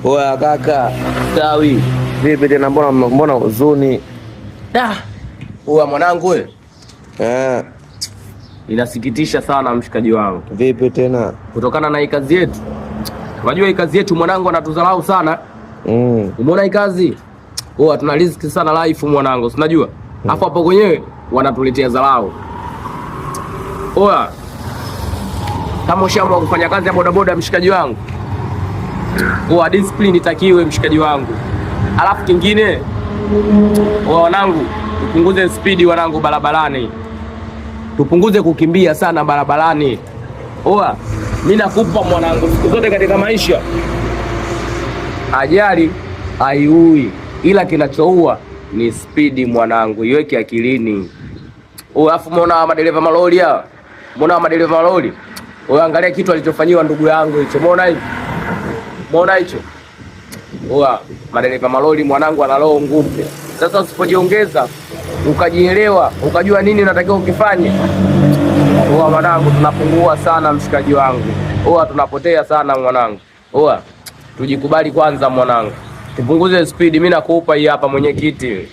Oya kaka, Sawi. vipi tena, mbona huzuni? Oya mwanangu we. Eh, Inasikitisha sana mshikaji wangu. vipi tena? Kutokana na hii kazi yetu. Unajua hii kazi yetu mwanangu anatudharau sana. Umeona hii kazi? Oya tuna riziki sana life mwanangu, unajua? Hapo hapo kwenyewe wanatuletea dharau. Oya. Kama ushaamua kufanya kazi ya bodaboda mshikaji wangu, oya discipline itakiwe mshikaji wangu. Alafu kingine, oya wanangu, tupunguze speed wanangu barabarani. Tupunguze kukimbia sana barabarani. Oya, mimi nakupa mwanangu, siku zote katika maisha ajali haiui, ila kinachoua ni speed mwanangu, iweke akilini. Oya, afu muona madereva malori hao. Muona madereva malori. Oya, angalia kitu alichofanyiwa ndugu yangu hicho. Muona hicho? Muona hicho? Oya, madereva malori mwanangu ana roho ngumu. Sasa usipojiongeza, ukajielewa, ukajua nini unatakiwa ukifanye. Oya mwanangu, tunapungua sana mshikaji wangu. Oya, tunapotea sana mwanangu. Oya, tujikubali kwanza mwanangu. Tupunguze speed, mimi nakupa hii hapa mwenyekiti.